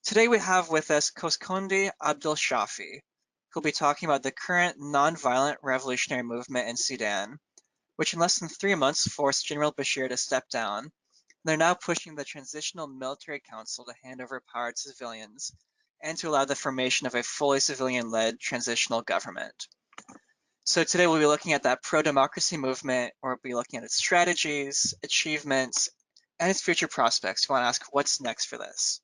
Today we have with us Quscondy Abdulshafi, who'll be talking about the current nonviolent revolutionary movement in Sudan, which in less than 3 months forced General Bashir to step down. They're now pushing the Transitional Military Council to hand over power to civilians and to allow the formation of a fully civilian-led transitional government. So today we'll be looking at that pro-democracy movement, or we'll be looking at its strategies, achievements, and its future prospects. We want to ask what's next for this.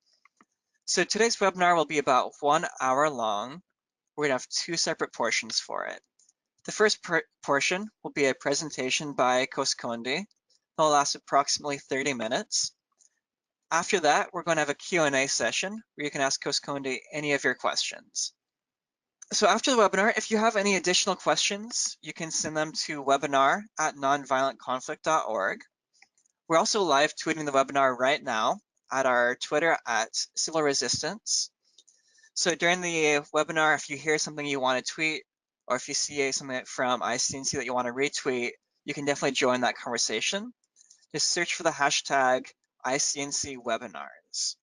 So today's webinar will be about 1 hour long. We're going to have 2 separate portions for it. The first portion will be a presentation by Quscondy. It'll last approximately 30 minutes. After that, we're going to have a Q&A session where you can ask Quscondy any of your questions. So after the webinar, if you have any additional questions, you can send them to webinar@nonviolentconflict.org. We're also live tweeting the webinar right now at our Twitter @Civil Resistance. So during the webinar, if you hear something you want to tweet, or if you see something from ICNC that you want to retweet, you can definitely join that conversation. Just search for the hashtag ICNC webinars.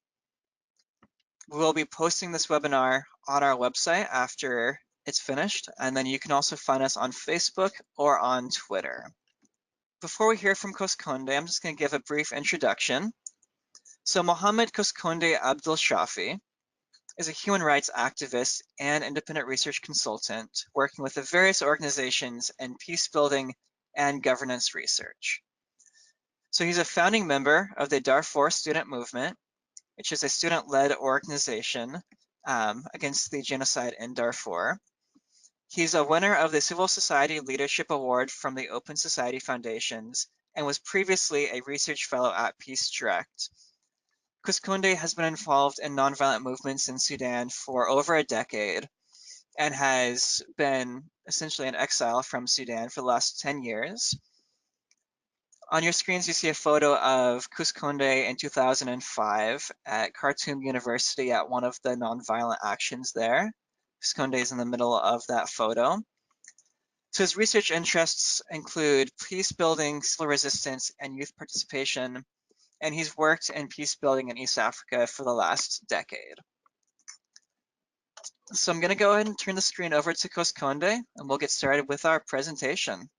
We will be posting this webinar on our website after it's finished, and then you can also find us on Facebook or on Twitter. Before we hear from Quscondy, I'm just going to give a brief introduction. So Mohammed Quscondy Abdulshafi is a human rights activist and independent research consultant working with the various organizations in peace building and governance research. So he's a founding member of the Darfur Student Movement, which is a student-led organization against the genocide in Darfur. He's a winner of the Civil Society Leadership Award from the Open Society Foundations and was previously a research fellow at Peace Direct. Quscondy has been involved in nonviolent movements in Sudan for over a decade and has been essentially in exile from Sudan for the last 10 years. On your screens, you see a photo of Quscondy in 2005 at Khartoum University at one of the nonviolent actions there. Quscondy is in the middle of that photo. So his research interests include peace building, civil resistance, and youth participation, and he's worked in peace building in East Africa for the last decade. So I'm going to go ahead and turn the screen over to Quscondy, and we'll get started with our presentation.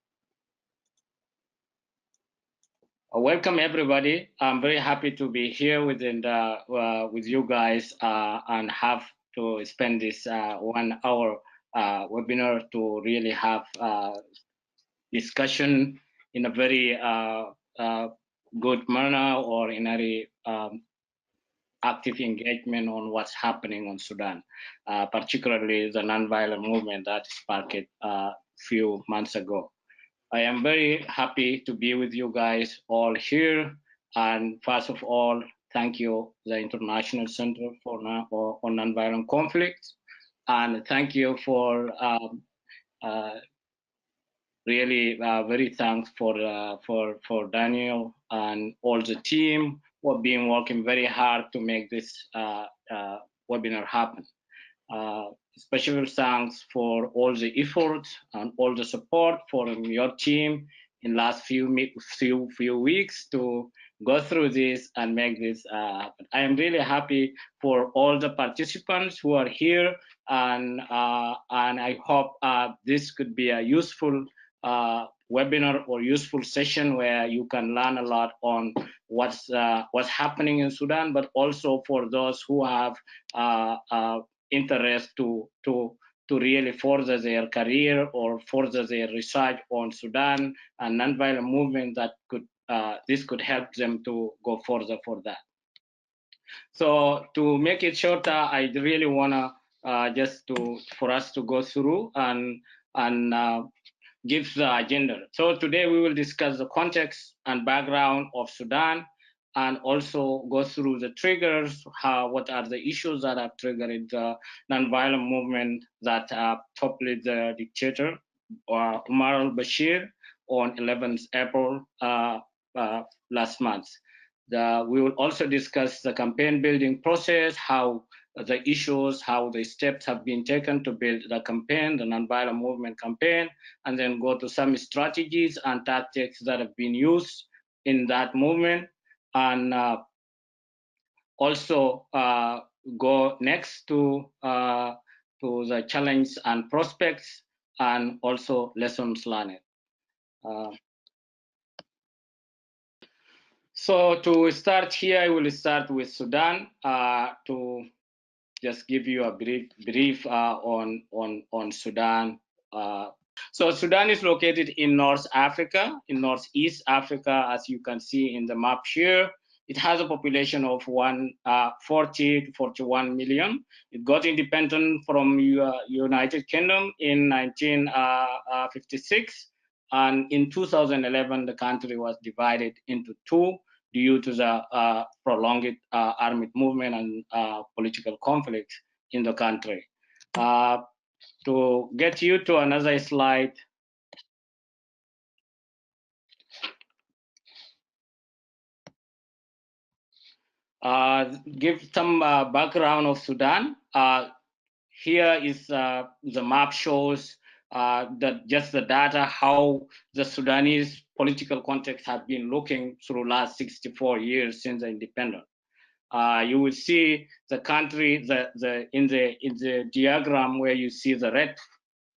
Welcome everybody. I'm very happy to be here with you guys and have to spend this 1 hour webinar to really have discussion in a very good manner or in a very active engagement on what's happening on Sudan, particularly the nonviolent movement that sparked a few months ago. I am very happy to be with you guys all here. And first of all, thank you, the International Center for Nonviolent Conflict. And thank you for really very thanks for Daniel and all the team who have been working very hard to make this webinar happen. Special thanks for all the efforts and all the support from your team in last few weeks to go through this and make this happen. I am really happy for all the participants who are here, and I hope this could be a useful webinar or useful session where you can learn a lot on what's happening in Sudan, but also for those who have interest to really further their career or further their research on Sudan and nonviolent movement, that this could help them to go further for that. So to make it shorter, I really wanna for us to go through and give the agenda. So today we will discuss the context and background of Sudan, and also go through the triggers, what are the issues that have triggered the nonviolent movement that toppled the dictator, Omar al-Bashir, on 11th April last month. We will also discuss the campaign building process, how the issues, how the steps have been taken to build the campaign, the nonviolent movement campaign, and then go to some strategies and tactics that have been used in that movement. And also go next to the challenge and prospects, and also lessons learned. So to start here, I will start with Sudan to just give you a brief on Sudan. So Sudan is located in North Africa, in Northeast Africa, as you can see in the map here. It has a population of 40 to 41 million. It got independent from United Kingdom in 1956, and in 2011 the country was divided into two due to the prolonged armed movement and political conflict in the country. To get you to another slide. Give some background of Sudan. Here is the map shows just the data how the Sudanese political context have been looking through last 64 years since the independence. You will see the country in the diagram where you see the red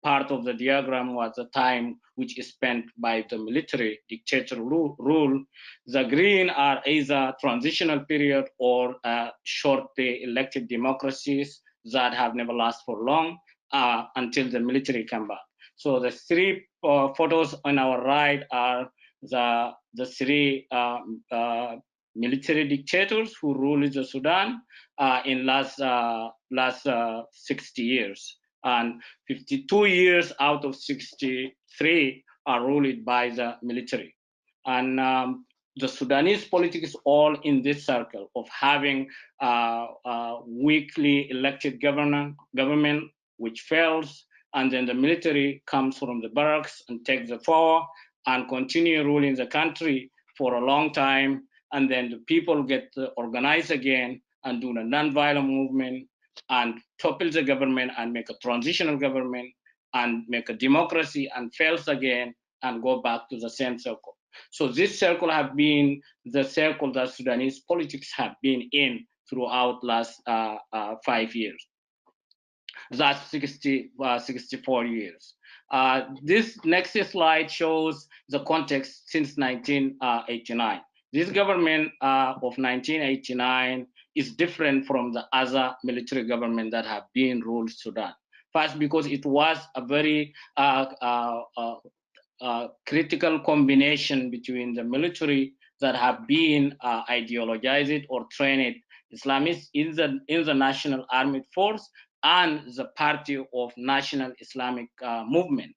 part of the diagram was the time which is spent by the military dictator rule. The green are either transitional period or short elected democracies that have never lasted for long until the military come back. So the three photos on our right are the three military dictators who ruled the Sudan in last 60 years. And 52 years out of 63 are ruled by the military. And the Sudanese politics is all in this circle of having weakly elected government which fails, and then the military comes from the barracks and takes the power and continue ruling the country for a long time, and then the people get organized again and do a non-violent movement and topple the government and make a transitional government and make a democracy and fails again and go back to the same circle. So this circle have been the circle that Sudanese politics have been in throughout last 5 years. That's 64 years. This next slide shows the context since 1989. This government of 1989 is different from the other military government that have been ruled Sudan. First, because it was a very critical combination between the military that have been ideologized or trained Islamists in the National Armed Force and the Party of National Islamic Movement.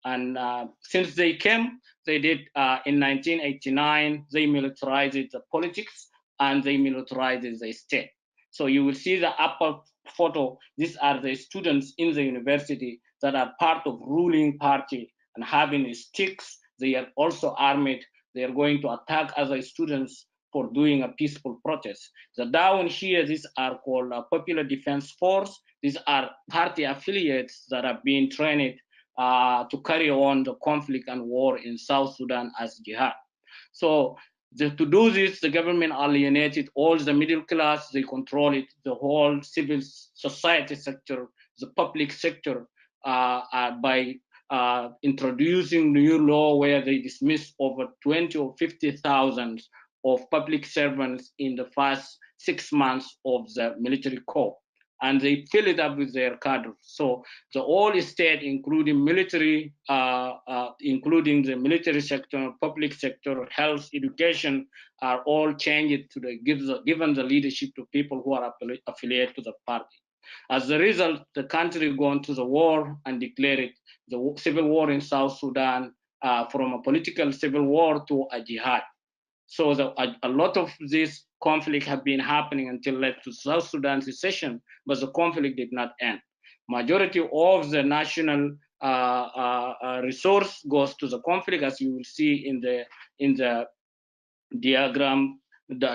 And since they came, they did in 1989, they militarized the politics and they militarized the state. So you will see the upper photo. These are the students in the university that are part of ruling party and having sticks. They are also armed. They are going to attack other students for doing a peaceful protest. The down here, these are called Popular Defense Force. These are party affiliates that have been trained to carry on the conflict and war in South Sudan as jihad. So to do this, the government alienated all the middle class. They control it, the whole civil society sector, the public sector, by introducing new law where they dismiss over 20 or 50,000 of public servants in the first 6 months of the military corps, and they fill it up with their cadres. So the whole state, including military, including the military sector, public sector, health, education, are all changed to given the leadership to people who are affiliated to the party. As a result, the country gone to the war and declared the civil war in South Sudan from a political civil war to a jihad. So a lot of this conflict have been happening until led to South Sudan secession, but the conflict did not end. Majority of the national resource goes to the conflict, as you will see in the diagram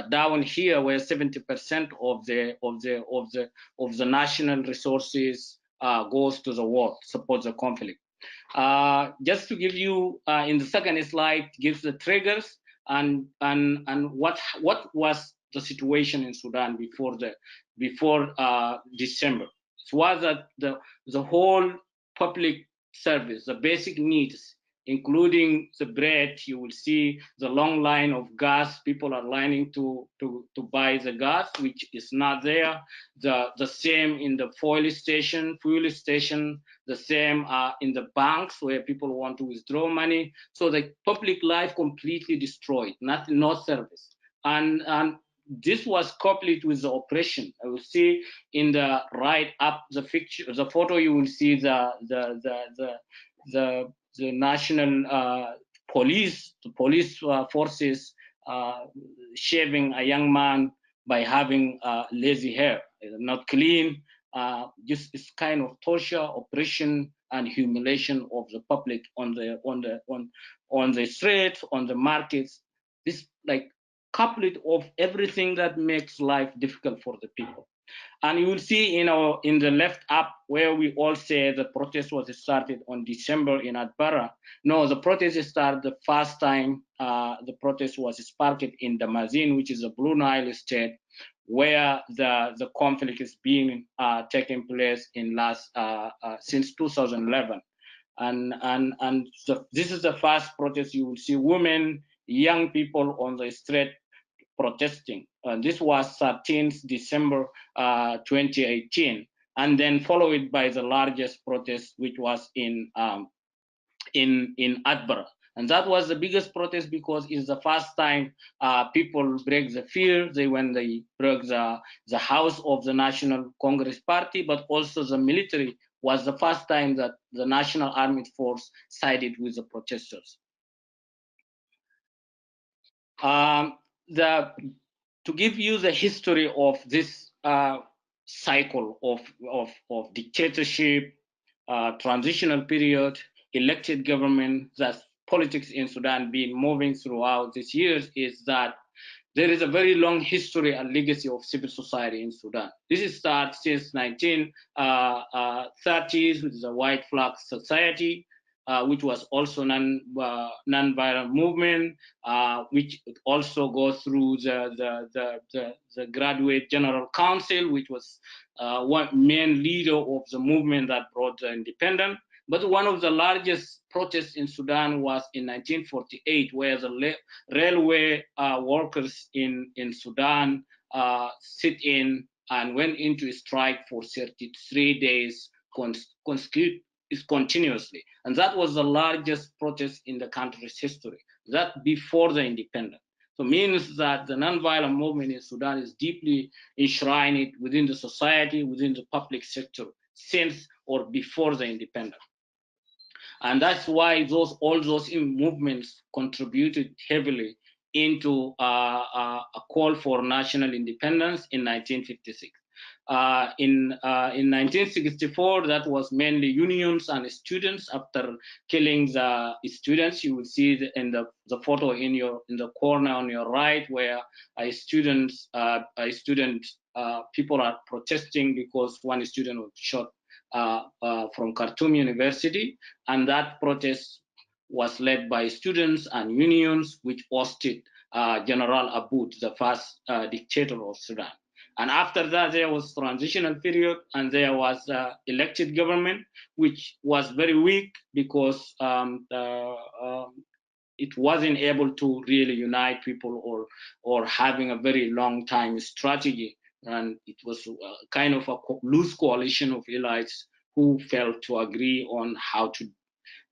down here, where 70% of the national resources goes to the war, support the conflict. Just to give you in the second slide, gives the triggers and what was the situation in Sudan before December. It was that the whole public service, the basic needs, including the bread. You will see the long line of gas. People are lining to buy the gas, which is not there. The same in the fuel station, the same in the banks where people want to withdraw money. So the public life completely destroyed, no service. And this was coupled with the oppression. I will see in the right up the picture, the photo. You will see the national police, the police forces shaving a young man by having lazy hair, not clean. Just it's kind of torture, oppression, and humiliation of the public on the streets, on the markets. This like couplet of everything that makes life difficult for the people. And you will see in the left up where we all say the protest was started on December in Atbara. No, the protest started the first time the protest was sparked in Damazin, which is a Blue Nile state, where the conflict is being taking place in since 2011. And this is the first protest. You will see women, young people on the street protesting. This was 13th December 2018, and then followed by the largest protest, which was in Atbara. And that was the biggest protest because it's the first time people break the fear. When they broke the house of the National Congress Party, but also the military was the first time that the National Armed Force sided with the protesters. To give you the history of this cycle of dictatorship, transitional period, elected government, that politics in Sudan been moving throughout these years, is that there is a very long history and legacy of civil society in Sudan. This starts since 1930s with the White Flag Society, which was also non-violent movement, which also goes through the Graduate General Council, which was one main leader of the movement that brought the independence. But one of the largest protests in Sudan was in 1948, where the railway workers in Sudan sit in and went into a strike for 33 days continuously. And that was the largest protest in the country's history, that before the independence. So it means that the nonviolent movement in Sudan is deeply enshrined within the society, within the public sector, since or before the independence. And that's why all those movements contributed heavily into a call for national independence in 1956. In 1964, that was mainly unions and students. After killing the students, you will see in the photo in the corner on your right, where people are protesting because one student was shot from Khartoum University, and that protest was led by students and unions, which hosted General Aboud, the first dictator of Sudan. And after that, there was transitional period, and there was elected government, which was very weak because it wasn't able to really unite people or having a very long time strategy. And it was kind of a loose coalition of elites who failed to agree on how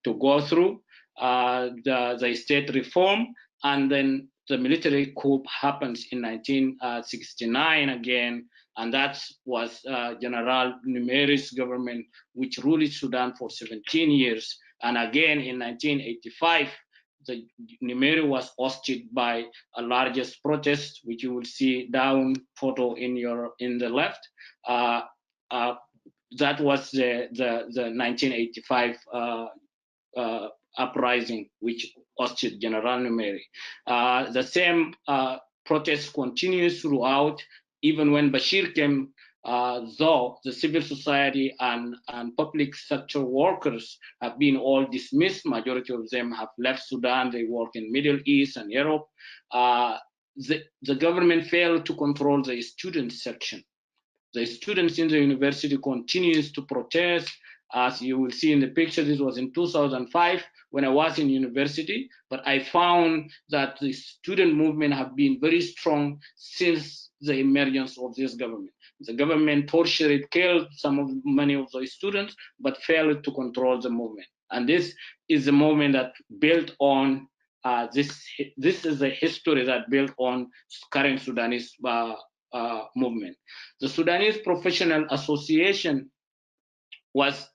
to go through the state reform. And then the military coup happens in 1969 again, and that was General Numeri's government, which ruled Sudan for 17 years. And again in 1985, the Numeri was hosted by a largest protest, which you will see down photo in the left. That was the 1985 uprising, which hosted General Numeri. The same protest continues throughout, even when Bashir came, though the civil society and public sector workers have been all dismissed. Majority of them have left Sudan. They work in Middle East and Europe. the government failed to control the student section. The students in the university continues to protest. As you will see in the picture, this was in 2005 when I was in university, but I found that the student movement have been very strong since the emergence of this government. The government tortured, killed many of the students, but failed to control the movement. And this is a movement that built on this is a history that built on current Sudanese movement. The Sudanese Professional Association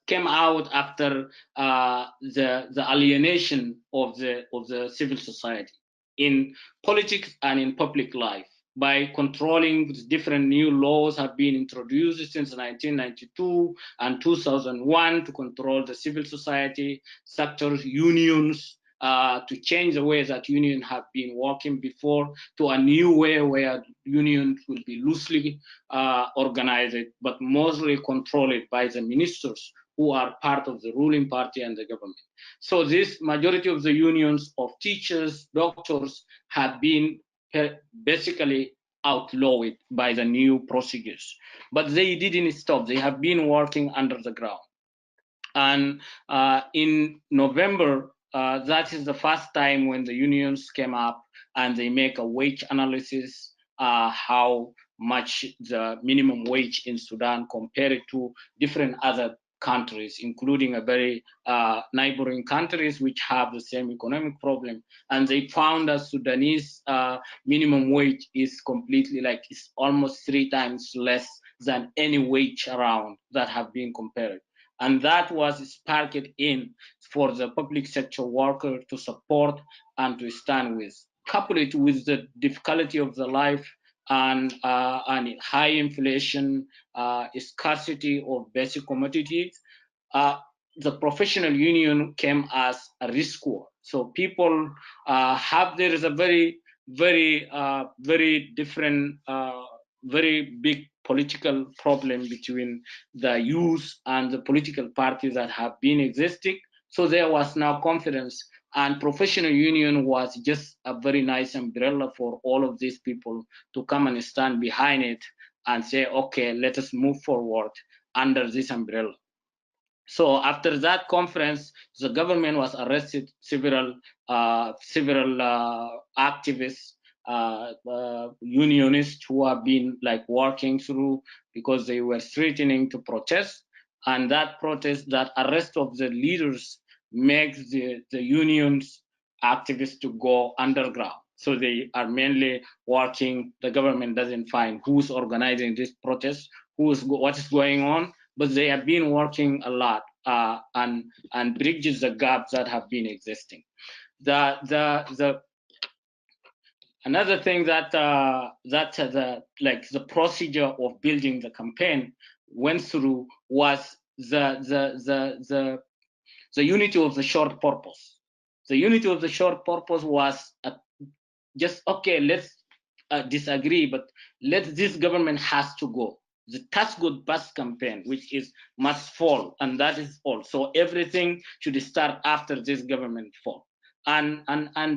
came out after the alienation of the civil society in politics and in public life by controlling different new laws have been introduced since 1992 and 2001 to control the civil society sectors, unions, to change the way that unions have been working before to a new way where unions will be loosely organized, but mostly controlled by the ministers who are part of the ruling party and the government. So this majority of the unions of teachers, doctors have been basically outlawed by the new procedures. But they didn't stop. They have been working under the ground. And in November, that is the first time when the unions came up and they make a wage analysis, how much the minimum wage in Sudan compared to different other countries, including a very neighboring countries which have the same economic problem. And they found that Sudanese minimum wage is completely it's almost 3 times less than any wage around that have been compared. And that was sparked in for the public sector worker to support and to stand with. Couple it with the difficulty of the life and high inflation, scarcity of basic commodities, the professional union came as a risk war. So people there is a very, very, very different, very big political problem between the youth and the political parties that have been existing. So there was now confidence, and professional union was just a very nice umbrella for all of these people to come and stand behind it and say, okay, let us move forward under this umbrella. So after that conference, the government was arrested several activists, unionists who have been working through because they were threatening to protest, and that arrest of the leaders makes the unions activists to go underground. So they are mainly working. The government doesn't find who's organizing this protest, what is going on, but they have been working a lot and bridges the gaps that have been existing. Another thing that the procedure of building the campaign went through was the unity of the short purpose. The unity of the short purpose was just okay. Let's disagree, but this government has to go. The task good bus campaign, which is must fall, and that is all. So everything should start after this government fall. And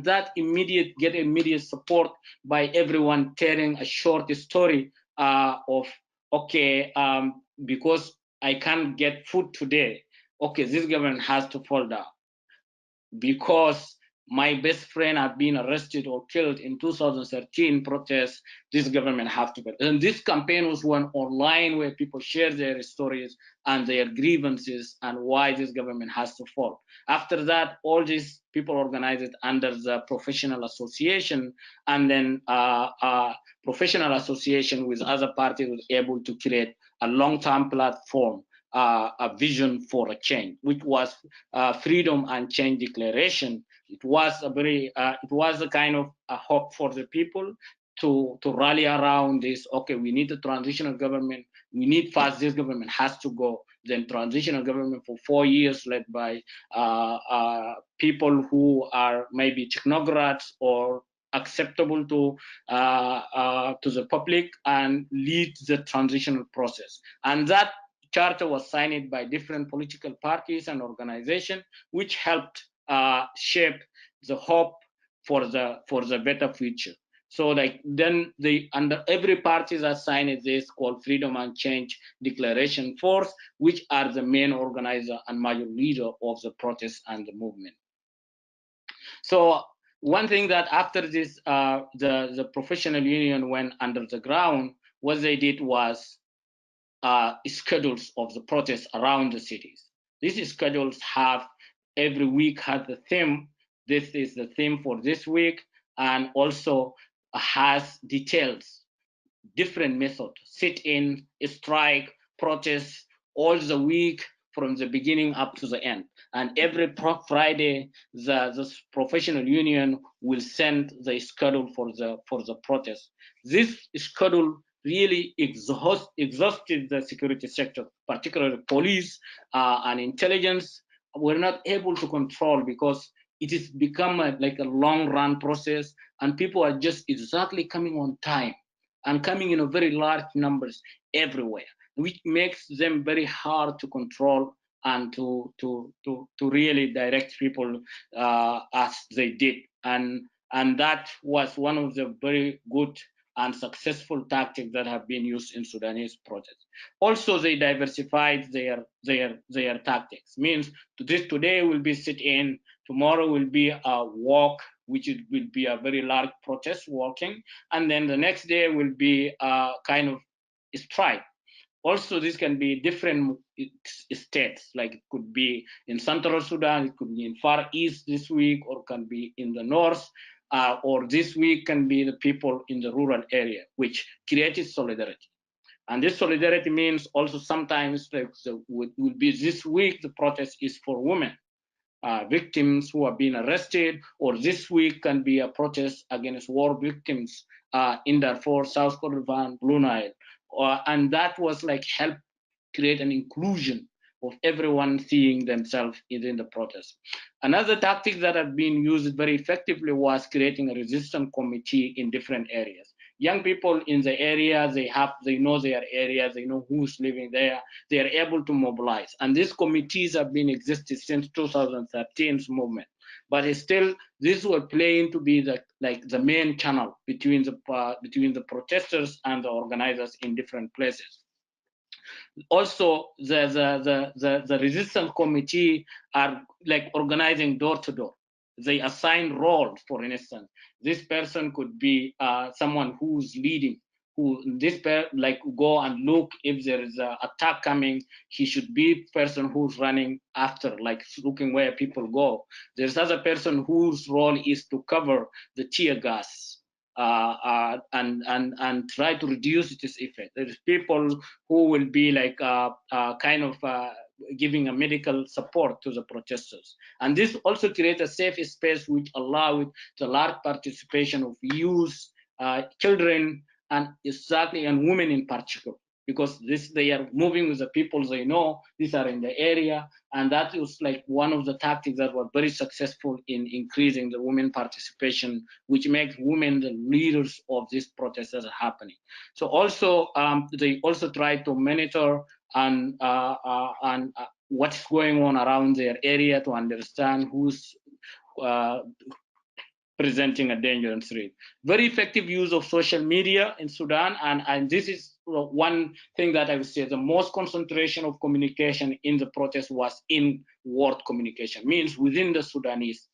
that get immediate support by everyone telling a short story of okay, because I can't get food today, okay, this government has to fall down because my best friend had been arrested or killed in 2013 protests. This government have to go. And this campaign was one online where people share their stories and their grievances and why this government has to fall. After that, all these people organized under the professional association, and then professional association with other parties was able to create a long-term platform, a vision for a change, which was Freedom and Change Declaration. It was a kind of a hope for the people to rally around this. Okay, we need a transitional government. We need first this government has to go. Then transitional government for 4 years led by people who are maybe technocrats or acceptable to the public and lead the transitional process. And that charter was signed by different political parties and organizations, which helped shape the hope for the better future. So like then under every party that signed this called Freedom and Change Declaration Force, which are the main organizer and major leader of the protest and the movement. So one thing that after this, the professional union went under the ground, what they did was schedules of the protests around the cities. These schedules have every week has the theme. This is the theme for this week, and also has details, different methods, sit-in, strike, protest, all the week from the beginning up to the end. And every Friday, the professional union will send the schedule for the protest. This schedule really exhausted the security sector, particularly police and intelligence. Were not able to control because it has become like a long run process, and people are just exactly coming on time and coming in a very large numbers everywhere, which makes them very hard to control and to really direct people as they did. And that was one of the very good and successful tactics that have been used in Sudanese protests. Also, they diversified their tactics. Means today will be sit-in, tomorrow will be a walk, which will be a very large protest walking, and then the next day will be a kind of strike. Also, this can be different states, like it could be in central Sudan, it could be in far east this week, or can be in the north, or this week can be the people in the rural area, which created solidarity. And this solidarity means also sometimes like will be this week the protest is for women, victims who have been arrested, or this week can be a protest against war victims in Darfur, South Kordofan, Blue Nile. And that was like help create an inclusion of everyone seeing themselves in the protest. Another tactic that had been used very effectively was creating a resistance committee in different areas. Young people in the area, they know their area, they know who's living there, they are able to mobilize. And these committees have been existed since 2013's movement. But still, this was playing to be the main channel between the protesters and the organizers in different places. Also, the resistance committee are like organizing door to door. They assign roles. For instance, this person could be someone who's leading, who like go and look if there is an attack coming. He should be person who's running after, like looking where people go. There's other person whose role is to cover the tear gas and try to reduce its effect. There's people who will be like kind of giving a medical support to the protesters. And this also creates a safe space which allows the large participation of youth, children, and women in particular, because they are moving with the people they know, these are in the area, and that was like one of the tactics that were very successful in increasing the women participation, which makes women the leaders of these protests that are happening. So also they also try to monitor and what's going on around their area to understand who's presenting a dangerous threat. Very effective use of social media in Sudan, and this is one thing that I would say the most concentration of communication in the protest was in word communication, means within the Sudanese.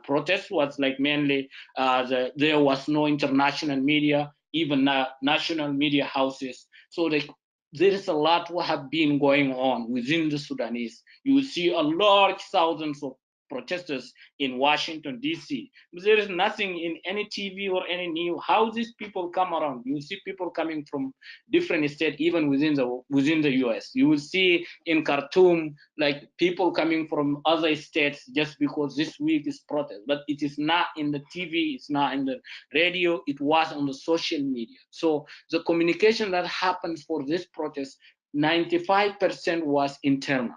Protest was like mainly, there was no international media, even national media houses. So there is a lot what have been going on within the Sudanese. You will see a large thousands of protesters in Washington, D.C. There is nothing in any TV or any news. How these people come around? You see people coming from different states, even within the U.S. You will see in Khartoum, like people coming from other states just because this week is protest. But it is not in the TV, it's not in the radio, it was on the social media. So the communication that happens for this protest, 95% was internal.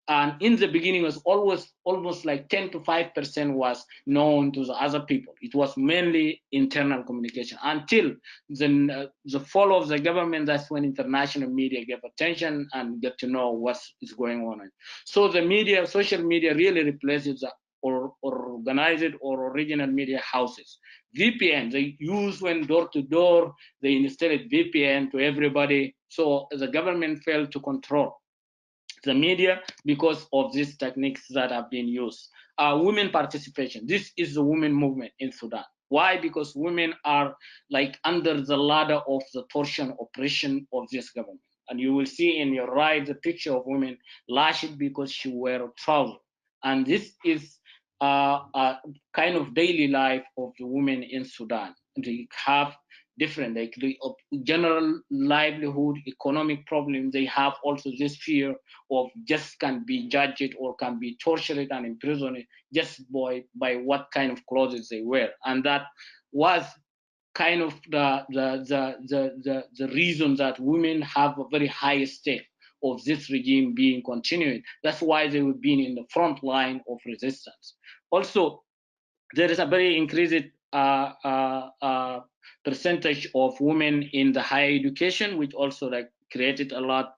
And in the beginning, it was always almost like 10 to 5% was known to the other people. It was mainly internal communication until the fall of the government. That's when international media gave attention and get to know what is going on. So the media, social media, really replaces or organized or original media houses. VPN they use when door to door, they installed VPN to everybody. So the government failed to control the media because of these techniques that have been used. Women participation. This is the women movement in Sudan. Why? Because women are like under the ladder of the torsion oppression of this government. And you will see in your right the picture of women lashed because she wear trousers. And this is a kind of daily life of the women in Sudan. They have different, like the general livelihood, economic problems. They have also this fear of just can be judged or can be tortured and imprisoned just by what kind of clothes they wear. And that was kind of the reason that women have a very high stake of this regime being continued. That's why they have been in the front line of resistance. Also, there is a very increased percentage of women in the higher education, which also like created a lot,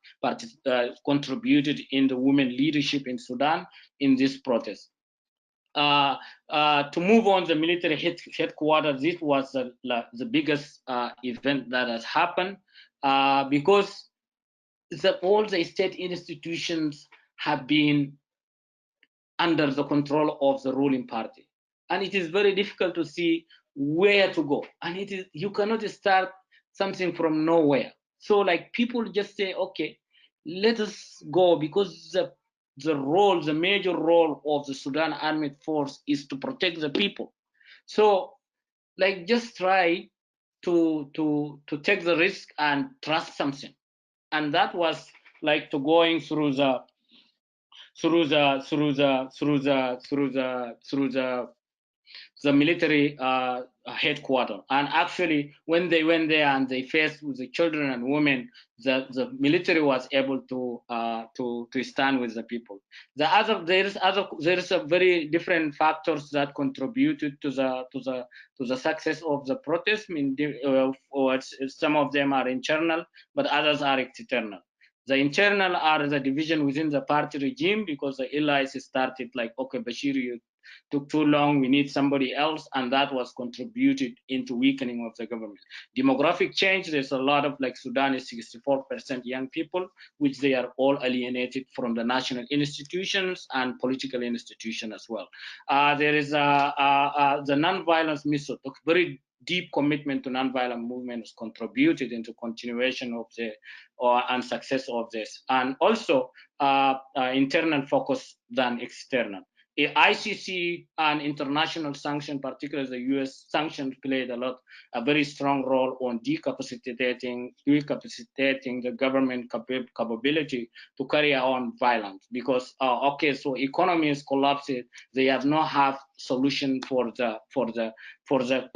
contributed in the women leadership in Sudan in this protest. To move on, the military headquarters, this was the biggest event that has happened because all the state institutions have been under the control of the ruling party. And it is very difficult to see where to go. And it is you cannot start something from nowhere. So like people just say, okay, let us go, because the major role of the Sudan Armed Force is to protect the people. So like just try to take the risk and trust something. And that was like to going through the military headquarters. And actually, when they went there and they faced with the children and women, the military was able to stand with the people. There is a very different factors that contributed to the success of the protest. I mean, some of them are internal, but others are external. The internal are the division within the party regime, because the allies started like, okay, Bashir, you took too long, we need somebody else, and that was contributed into weakening of the government. Demographic change, there's a lot of like Sudan is 64% young people, which they are all alienated from the national institutions and political institutions as well. There is the non-violence method, very deep commitment to non-violent movement has contributed into continuation of the and success of this, and also internal focus than external. ICC and international sanction, particularly the U.S. sanctions, played a very strong role on decapacitating the government capability to carry on violence. Because okay, so economy is collapsed, they have not have solution for the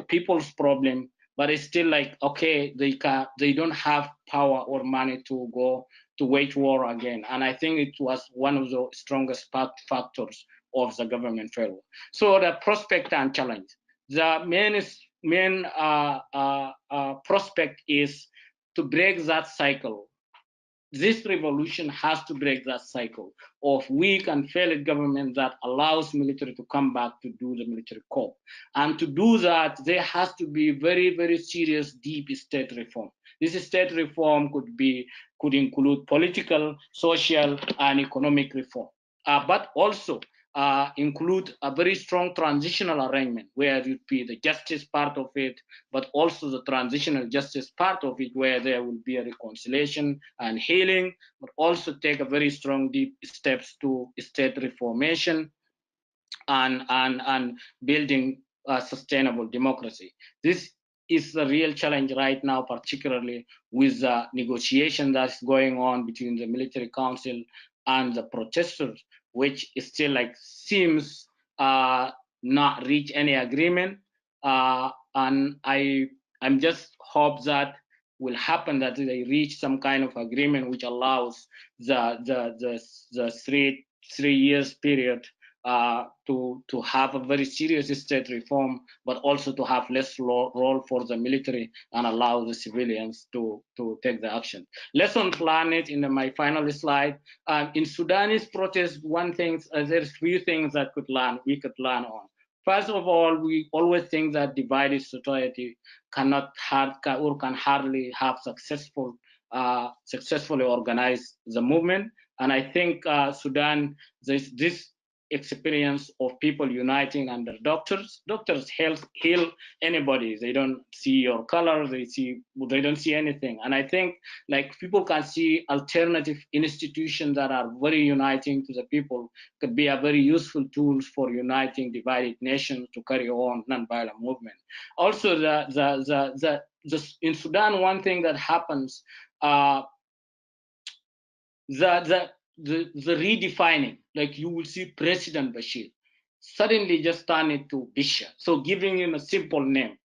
people's problem, but it's still like, okay, they don't have power or money to go to wage war again. And I think it was one of the strongest factors of the government failure. So the prospect and challenge. The main prospect is to break that cycle. This revolution has to break that cycle of weak and failed government that allows military to come back to do the military coup. And to do that, there has to be very, very serious, deep state reform. This state reform could include political, social, and economic reform, but also include a very strong transitional arrangement where it would be the justice part of it, but also the transitional justice part of it, where there will be a reconciliation and healing, but also take a very strong, deep steps to state reformation and building a sustainable democracy. This is the real challenge right now, particularly with the negotiation that's going on between the military council and the protesters, which is still like seems not reach any agreement. And I'm just hope that will happen, that they reach some kind of agreement which allows the 3 years period to have a very serious state reform, but also to have less role for the military and allow the civilians to take the action. Lessons learned in my final slide. In Sudanese protest, one thing, there's few things that we could learn on. First of all, we always think that divided society can hardly have successfully organize the movement. And I think Sudan, this experience of people uniting under doctors. Doctors heal anybody. They don't see your color. They don't see anything. And I think like people can see alternative institutions that are very uniting to the people could be a very useful tool for uniting divided nations to carry on nonviolent movement. Also, in Sudan, one thing that happens, the redefining, like you will see President Bashir suddenly just turn it to Bishop. So giving him a simple name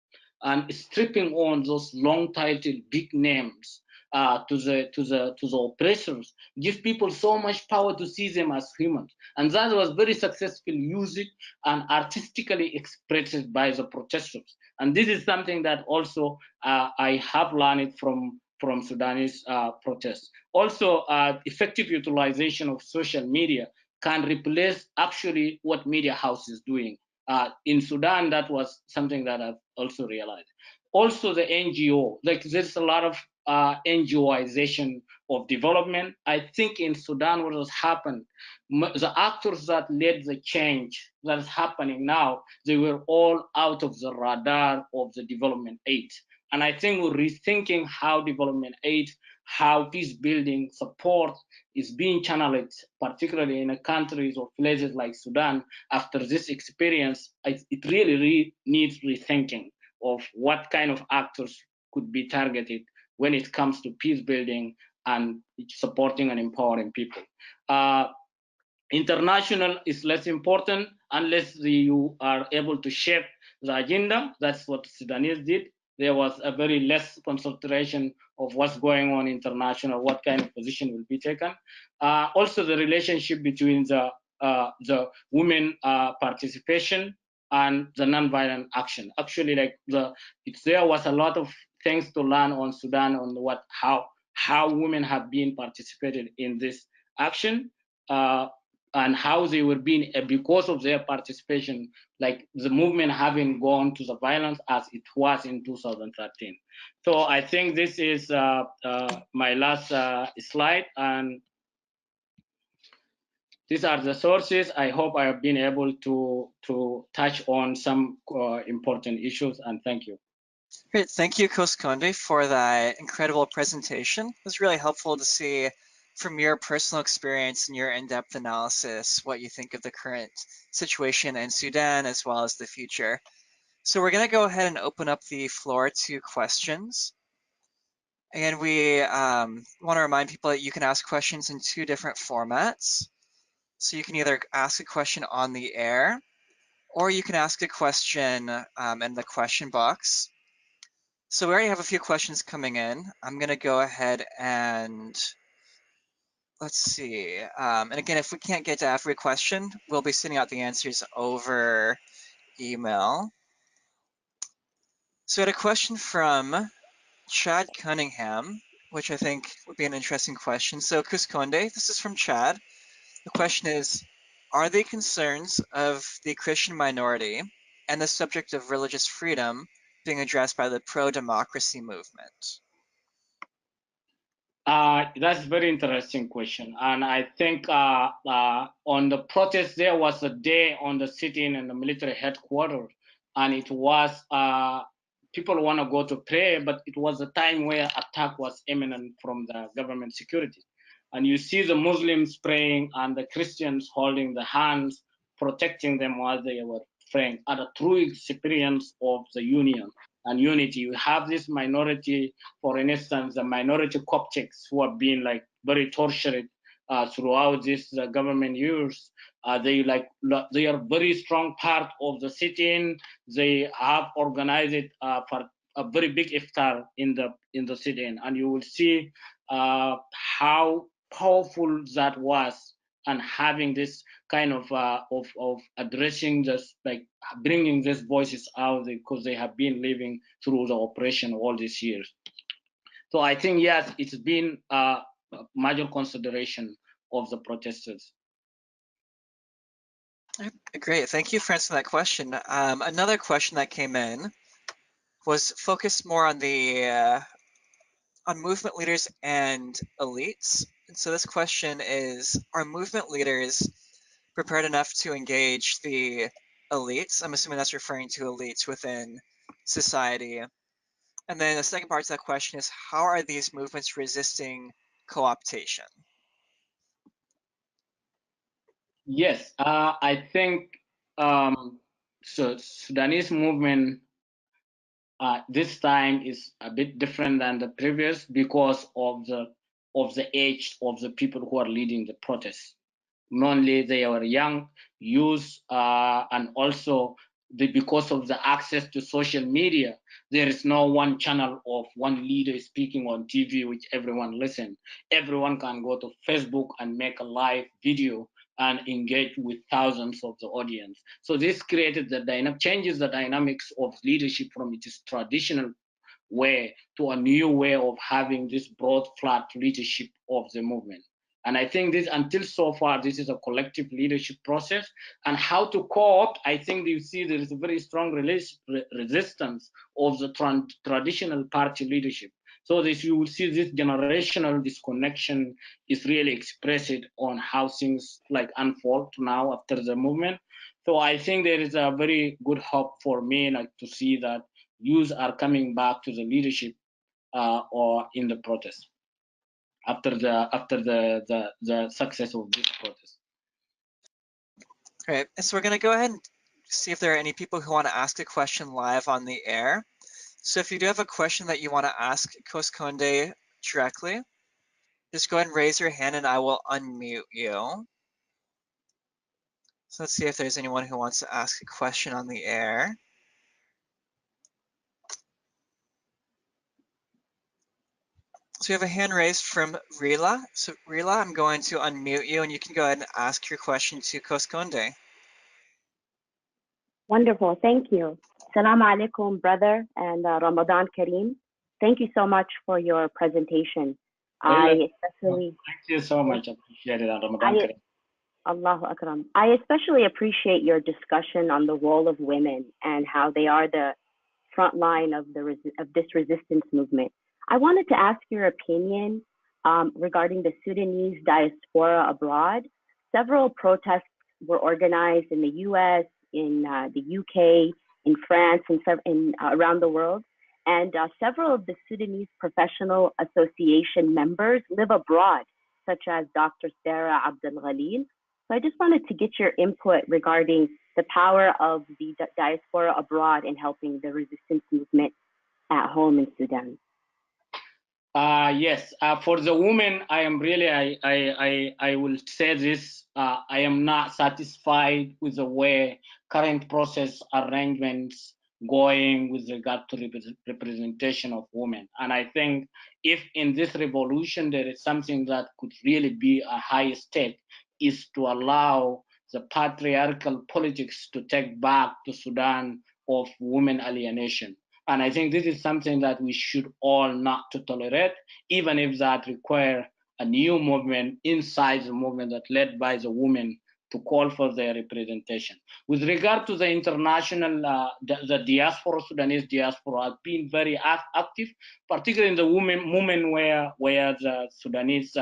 and stripping on those long titled big names to the oppressors, give people so much power to see them as humans. And that was very successfully used and artistically expressed by the protesters. And this is something that also I have learned from Sudanese protests. Also, effective utilization of social media can replace actually what media house is doing. In Sudan, that was something that I've also realized. Also, the NGO, like there's a lot of NGOization of development. I think in Sudan, what has happened, the actors that led the change that is happening now, they were all out of the radar of the development aid. And I think we're rethinking how development aid, how peace building support is being channeled, particularly in countries or places like Sudan. After this experience, it really needs rethinking of what kind of actors could be targeted when it comes to peace building and supporting and empowering people. International is less important unless you are able to shape the agenda. That's what Sudanese did. There was a very less concentration of what's going on international, what kind of position will be taken. Also, the relationship between the women participation and the nonviolent action. Actually, like there was a lot of things to learn on Sudan on how women have been participated in this action. And how they were being, because of their participation, like the movement having gone to the violence as it was in 2013. So I think this is my last slide, and these are the sources. I hope I have been able to touch on some important issues, and thank you. Great, thank you, Quscondy, for that incredible presentation. It was really helpful to see from your personal experience and your in-depth analysis what you think of the current situation in Sudan as well as the future. So we're going to go ahead and open up the floor to questions. And we want to remind people that you can ask questions in two different formats. So you can either ask a question on the air, or you can ask a question in the question box. So we already have a few questions coming in. I'm going to go ahead and let's see. And again, if we can't get to every question, we'll be sending out the answers over email. So I had a question from Chad Cunningham, which I think would be an interesting question. So Quscondy, this is from Chad. The question is, are the concerns of the Christian minority and the subject of religious freedom being addressed by the pro-democracy movement? That's a very interesting question. And I think on the protest, there was a day on the sitting in the military headquarters, and it was people want to go to pray, but it was a time where attack was imminent from the government security. And you see the Muslims praying and the Christians holding the hands, protecting them while they were praying, at a true experience of the union and unity. You have this minority, for instance, the minority Coptics who have been like very tortured throughout this government years. They are very strong part of the sitting. They have organized for a very big iftar in the sitting, and you will see how powerful that was and having this kind of addressing this, like bringing these voices out, because they have been living through the oppression all these years. So I think, yes, it's been a major consideration of the protesters. Great, thank you for answering that question. Another question that came in was focused more on the on movement leaders and elites. And so this question is, are movement leaders prepared enough to engage the elites? I'm assuming that's referring to elites within society. And then the second part to that question is, how are these movements resisting co-optation? Yes, I think so. Sudanese movement this time is a bit different than the previous because of the age of the people who are leading the protests. Mainly, they are young youth, and also because of the access to social media, there is no one channel of one leader speaking on TV which everyone listen. Everyone can go to Facebook and make a live video and engage with thousands of the audience. So this created changes the dynamics of leadership from its traditional way to a new way of having this broad, flat leadership of the movement. And I think this, until so far, this is a collective leadership process. And how to co-opt, I think you see there is a very strong resistance of the traditional party leadership. So this, you will see this generational disconnection is really expressed on how things like unfold now after the movement. So I think there is a very good hope for me, like to see that youth are coming back to the leadership or in the protest after the success of this protest. Great. So we're going to go ahead and see if there are any people who want to ask a question live on the air. So if you do have a question that you want to ask Quscondy directly, just go ahead and raise your hand and I will unmute you. So let's see if there's anyone who wants to ask a question on the air. So we have a hand raised from Rila. So Rila, I'm going to unmute you and you can go ahead and ask your question to Quscondy. Wonderful, thank you. Salam alaikum, brother, and Ramadan Kareem. Thank you so much for your presentation. Thank you so much. Appreciate it, Ramadan Kareem. Allahu Akram. I especially appreciate your discussion on the role of women and how they are the front line of this resistance movement. I wanted to ask your opinion regarding the Sudanese diaspora abroad. Several protests were organized in the US, in the UK, in France, and around the world. And several of the Sudanese professional association members live abroad, such as Dr. Sarah Abdul. So I just wanted to get your input regarding the power of the diaspora abroad in helping the resistance movement at home in Sudan. Yes, for the women, I am really, I will say this, I am not satisfied with the way current process arrangements going with regard to representation of women. And I think if in this revolution there is something that could really be a high stake, is to allow the patriarchal politics to take back to Sudan of women alienation. And I think this is something that we should all not to tolerate, even if that require a new movement inside the movement that led by the women to call for their representation. With regard to the international, the diaspora, Sudanese diaspora have been very active, particularly in the women movement where the Sudanese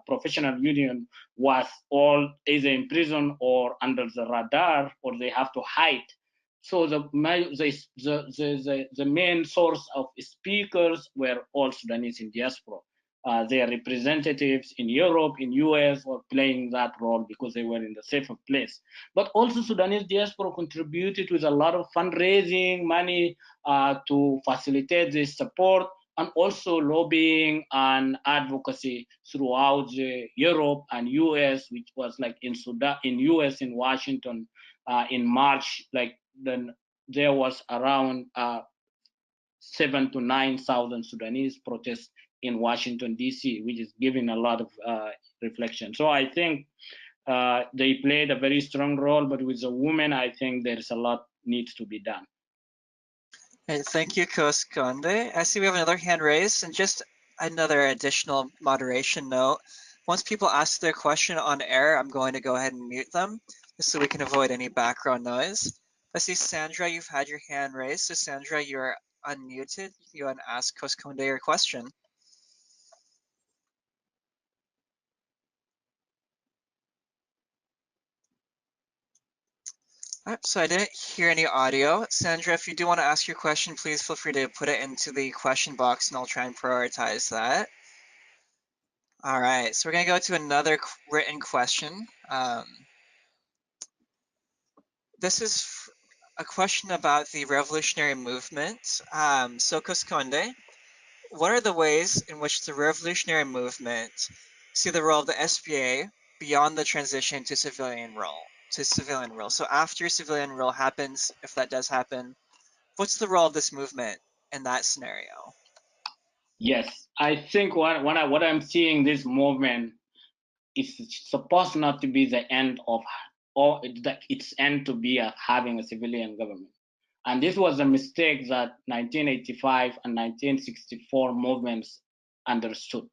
professional union was all either in prison or under the radar, or they have to hide. So the main source of speakers were all Sudanese in diaspora. Their representatives in Europe, in US, were playing that role because they were in the safer place. But also Sudanese diaspora contributed with a lot of fundraising money to facilitate this support, and also lobbying and advocacy throughout Europe and US, which was like in Sudan, in US, in Washington, in March, like then there was around 7,000 to 9,000 Sudanese protests in Washington, D.C., which is giving a lot of reflection. So I think they played a very strong role, but with the women, I think there's a lot needs to be done. Hey, thank you, Quscondy. I see we have another hand raised, and just another additional moderation note. Once people ask their question on air, I'm going to go ahead and mute them, just so we can avoid any background noise. I see Sandra, you've had your hand raised. So Sandra, you're unmuted. You can go ahead and ask Quscondy your question. All right, so I didn't hear any audio. Sandra, if you do want to ask your question, please feel free to put it into the question box and I'll try and prioritize that. All right, so we're going to go to another written question. This is a question about the revolutionary movement. So Quscondy, what are the ways in which the revolutionary movement see the role of the SBA beyond the transition to civilian rule? So after civilian rule happens, if that does happen, what's the role of this movement in that scenario? Yes, I think what I'm seeing this movement is supposed not to be the end of, or its end to be having a civilian government. And this was a mistake that 1985 and 1964 movements understood.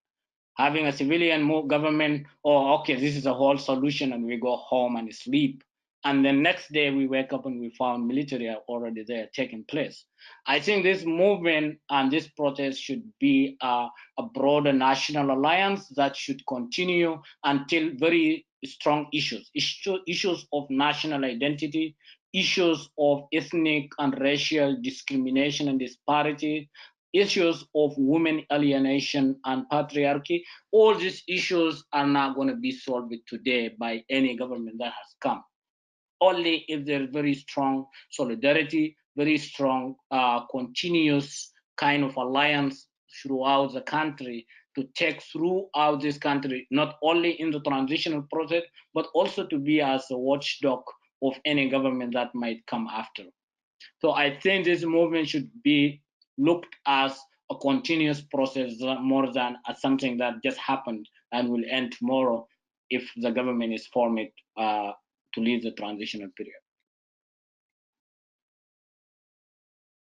Having a civilian government, oh, okay, this is a whole solution, and we go home and sleep. And the next day we wake up and we found military are already there taking place. I think this movement and this protest should be a broader national alliance that should continue until very strong issues of national identity, issues of ethnic and racial discrimination and disparity, issues of women alienation and patriarchy. All these issues are not going to be solved today by any government that has come. Only if there's very strong solidarity, very strong continuous kind of alliance throughout the country to take throughout this country, not only in the transitional process, but also to be as a watchdog of any government that might come after. So I think this movement should be looked as a continuous process more than as something that just happened and will end tomorrow if the government is formed to lead the transitional period.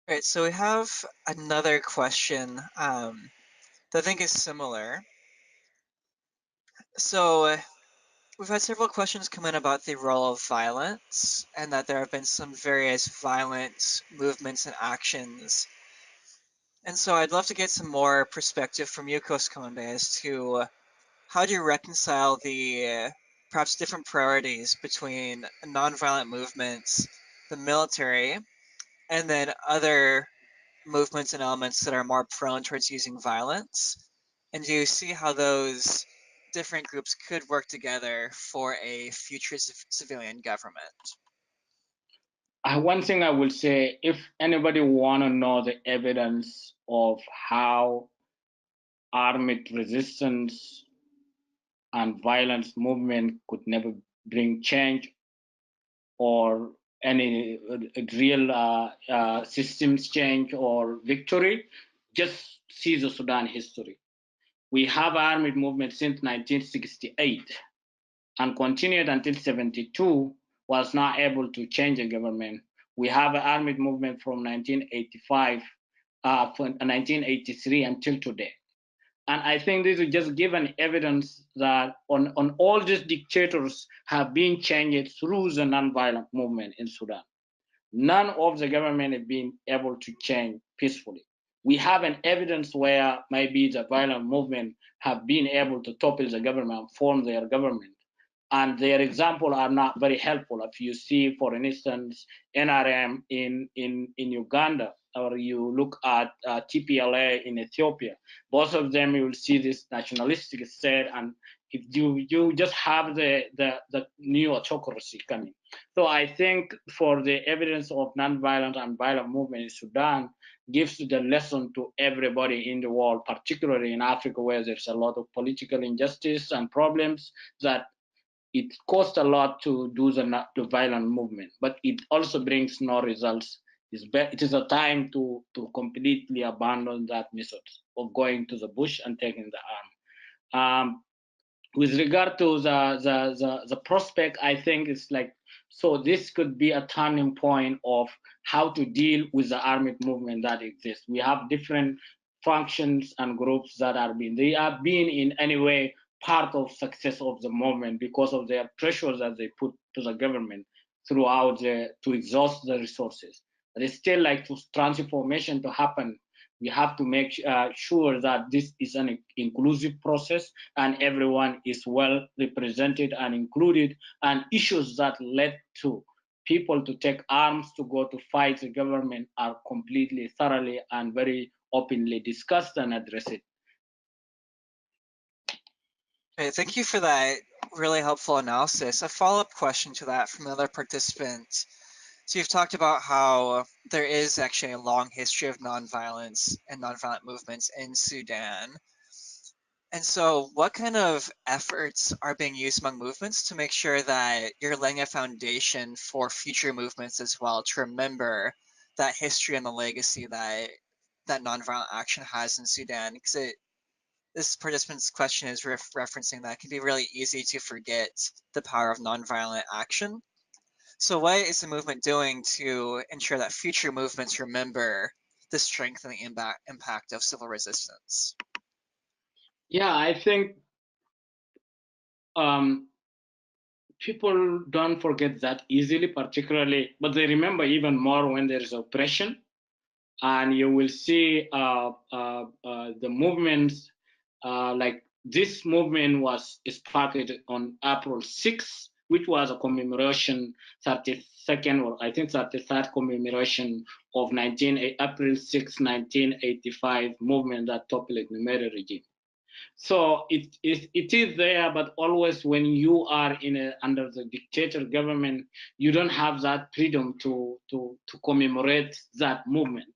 All right, so we have another question that I think is similar. So we've had several questions come in about the role of violence and that there have been some various violent movements and actions. And so I'd love to get some more perspective from you, Quscondy, as to how do you reconcile the perhaps different priorities between nonviolent movements, the military, and then other movements and elements that are more prone towards using violence? And do you see how those different groups could work together for a future civilian government? One thing I will say, if anybody want to know the evidence of how armed resistance and violence movement could never bring change or any real systems change or victory, just see the Sudan history. We have armed movement since 1968 and continued until 72, was not able to change the government. We have an armed movement from 1985, from 1983 until today. And I think this is just given evidence that on all these dictators have been changed through the nonviolent movement in Sudan. None of the government have been able to change peacefully. We have an evidence where maybe the violent movement have been able to topple the government, form their government. And their example are not very helpful. If you see, for instance, NRM in Uganda, or you look at TPLA in Ethiopia, both of them you will see this nationalistic state, and if you just have the new autocracy coming. So I think for the evidence of nonviolent and violent movement in Sudan gives the lesson to everybody in the world, particularly in Africa, where there's a lot of political injustice and problems, that it costs a lot to do the violent movement, but it also brings no results It is a time to completely abandon that method of going to the bush and taking the arm. With regard to the prospect, I think it's like, so this could be a turning point of how to deal with the armed movement that exists. We have different functions and groups that they are being in any way part of success of the movement because of their pressures that they put to the government throughout to exhaust the resources. But it's still like for transformation to happen, we have to make sure that this is an inclusive process and everyone is well represented and included, and issues that led to people to take arms to go to fight the government are completely, thoroughly, and very openly discussed and addressed. Okay, thank you for that really helpful analysis. A follow-up question to that from another participant. So you've talked about how there is actually a long history of nonviolence and nonviolent movements in Sudan. And so what kind of efforts are being used among movements to make sure that you're laying a foundation for future movements as well, to remember that history and the legacy that nonviolent action has in Sudan? Because this participant's question is referencing that it can be really easy to forget the power of nonviolent action. So what is the movement doing to ensure that future movements remember the strength and the impact of civil resistance? Yeah, I think people don't forget that easily, particularly, but they remember even more when there is oppression. And you will see the movements, like this movement was sparked on April 6th, which was a commemoration, 32nd or I think 33rd commemoration of April 6, 1985 movement that toppled the Numeri regime. So it is there, but always when you are under the dictator government, you don't have that freedom to commemorate that movement.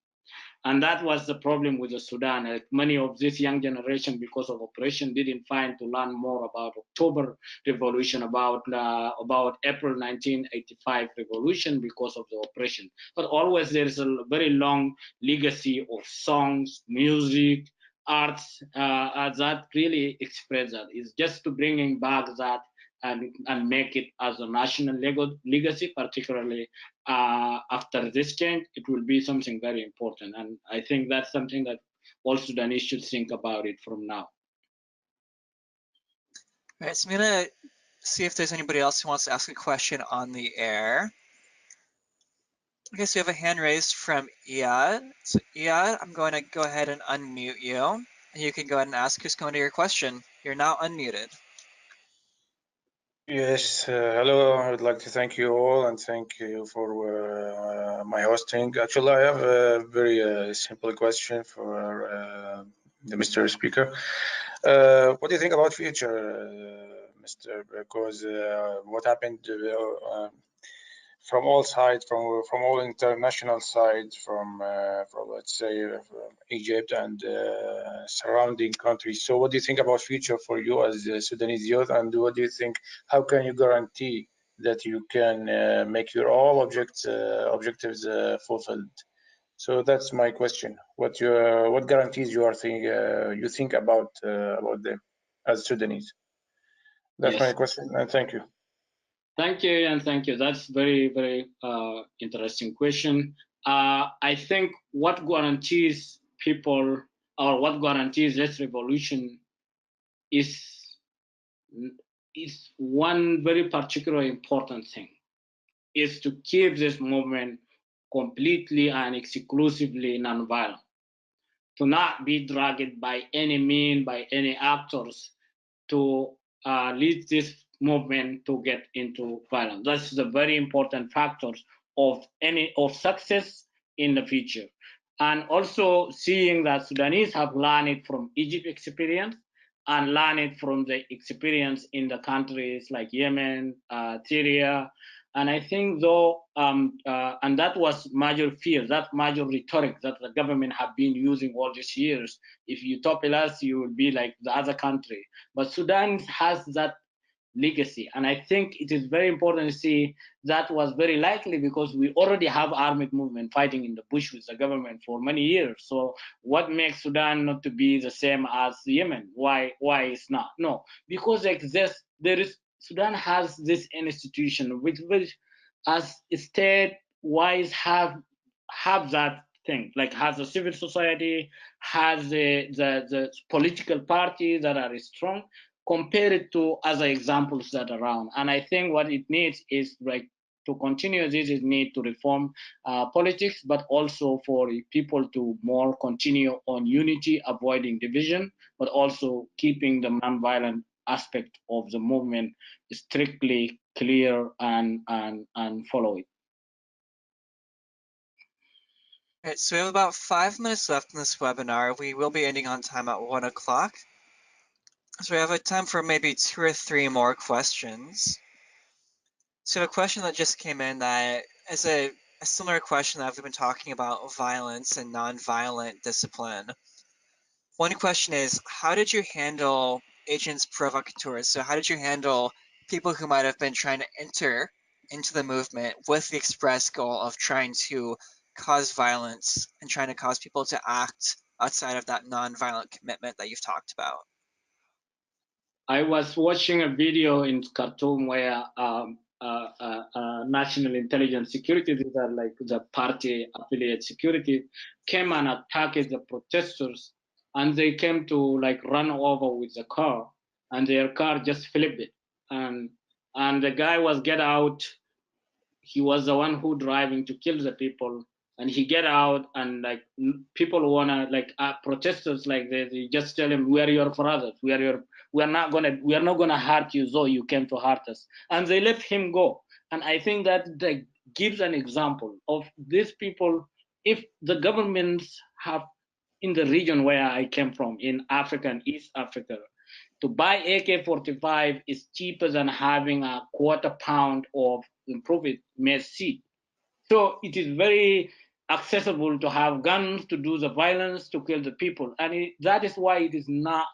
And that was the problem with the Sudan. Like many of this young generation, because of oppression, didn't find to learn more about October Revolution, about April 1985 revolution because of the oppression. But always there is a very long legacy of songs, music, arts that really express that. It's just to bringing back that and make it as a national legacy, particularly after this change. It will be something very important. And I think that's something that all Sudanese should think about it from now. All right, so I'm going to see if there's anybody else who wants to ask a question on the air. Okay, so we have a hand raised from Iyad. So Iyad, I'm going to go ahead and unmute you, and you can go ahead and ask Quscondy your question. You're now unmuted. Yes, hello. I would like to thank you all and thank you for my hosting. Actually, I have a very simple question for the Mr. Speaker. What do you think about future, Mr. Because what happened from all sides, from all international sides, from let's say Egypt and surrounding countries. So, what do you think about future for you as a Sudanese youth, and what do you think? How can you guarantee that you can make your all objectives fulfilled? So that's my question. What guarantees you think about them as Sudanese? That's my question, and thank you. Thank you, and thank you. That's very, very interesting question. I think what guarantees people, or what guarantees this revolution is one very particular important thing, is to keep this movement completely and exclusively nonviolent, to not be dragged by any means, by any actors, to lead this movement to get into violence. That's the very important factors of success in the future. And also seeing that Sudanese have learned it from Egypt experience and learned it from the experience in the countries like Yemen, Syria. And I think and that was major fear, that major rhetoric that the government have been using all these years. If you topple us, you will be like the other country. But Sudan has that legacy. And I think it is very important to see that was very likely because we already have armed movement fighting in the bush with the government for many years. So what makes Sudan not to be the same as Yemen? Why it's not? No, because Sudan has this institution which as state wise have that thing, like has a civil society, has the political parties that are strong, compared to other examples that are around. And I think what it needs is like to continue this is need to reform politics, but also for people to more continue on unity, avoiding division, but also keeping the nonviolent aspect of the movement strictly clear and follow it. All right, so we have about 5 minutes left in this webinar. We will be ending on time at 1 o'clock. So we have a time for maybe 2 or 3 more questions. So a question that just came in that is a similar question that we've been talking about violence and nonviolent discipline. One question is, how did you handle agents provocateurs? So how did you handle people who might have been trying to enter into the movement with the express goal of trying to cause violence and trying to cause people to act outside of that nonviolent commitment that you've talked about? I was watching a video in Khartoum where National Intelligence Security, these are like the party affiliate security, came and attacked the protesters, and they came to like run over with the car, and their car just flipped it, and the guy was get out. He was the one who driving to kill the people, and he get out, and like people wanna like protesters like they just tell him, we are your brothers, we are not gonna hurt you, though you came to hurt us, and they let him go. And I think that gives an example of these people. If the governments have in the region where I came from, in Africa and East Africa, to buy AK-45 is cheaper than having a quarter pound of improved maize seed. So it is very accessible to have guns, to do the violence, to kill the people. And that is why it is not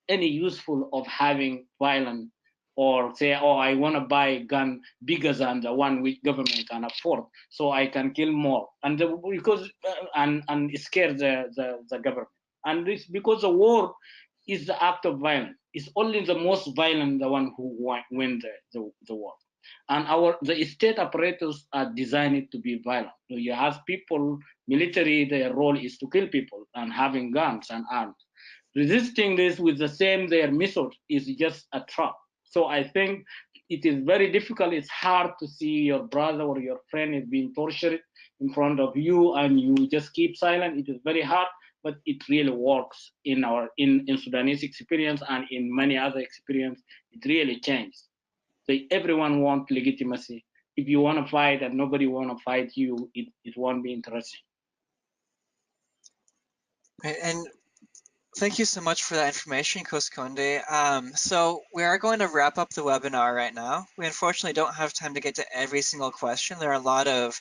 any useful of having violence or say, oh, I want to buy a gun bigger than the one which government can afford, so I can kill more, and because and scare the government. And this because the war is the act of violence. It's only the most violent the one who win the war. And the state apparatus are designed to be violent. So you have people, military, their role is to kill people and having guns and arms. Resisting this with their method is just a trap. So I think it is very difficult. It's hard to see your brother or your friend is being tortured in front of you and you just keep silent. It is very hard, but it really works in Sudanese experience and in many other experience. It really changes. So everyone wants legitimacy. If you want to fight and nobody want to fight you, it won't be interesting. And thank you so much for that information, Quscondy. So we are going to wrap up the webinar right now. We unfortunately don't have time to get to every single question. There are a lot of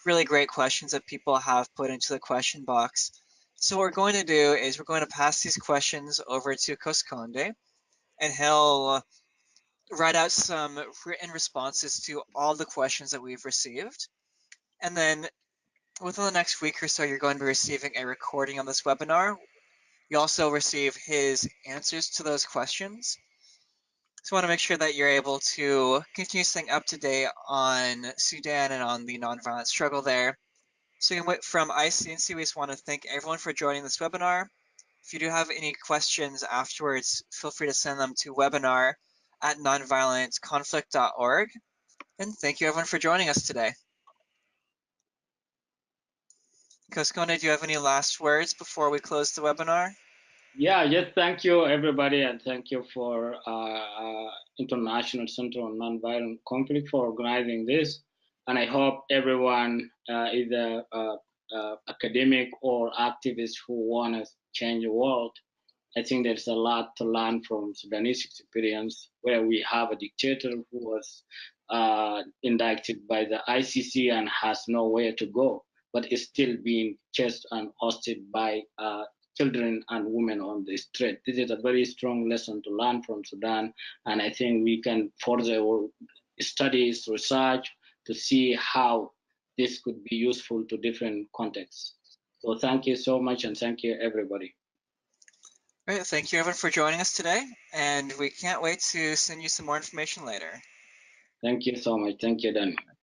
really great questions that people have put into the question box. So what we're going to do is we're going to pass these questions over to Quscondy, and he'll write out some written responses to all the questions that we've received. And then within the next week or so, you're going to be receiving a recording on this webinar. You also receive his answers to those questions. So I want to make sure that you're able to continue staying up to date on Sudan and on the nonviolent struggle there. So from ICNC, we just want to thank everyone for joining this webinar. If you do have any questions afterwards, feel free to send them to webinar@nonviolentconflict.org. And thank you everyone for joining us today. Quscondy, do you have any last words before we close the webinar? Yeah, yes, thank you everybody, and thank you for International Center on Nonviolent Conflict for organizing this. And I hope everyone, either academic or activists who want to change the world, I think there's a lot to learn from Sudanese experience, where we have a dictator who was indicted by the ICC and has nowhere to go, but is still being chased and hosted by children and women on the street. This is a very strong lesson to learn from Sudan, and I think we can further our studies, research to see how this could be useful to different contexts. So thank you so much, and thank you everybody. Great, thank you everyone for joining us today, and we can't wait to send you some more information later. Thank you so much. Thank you, Dan.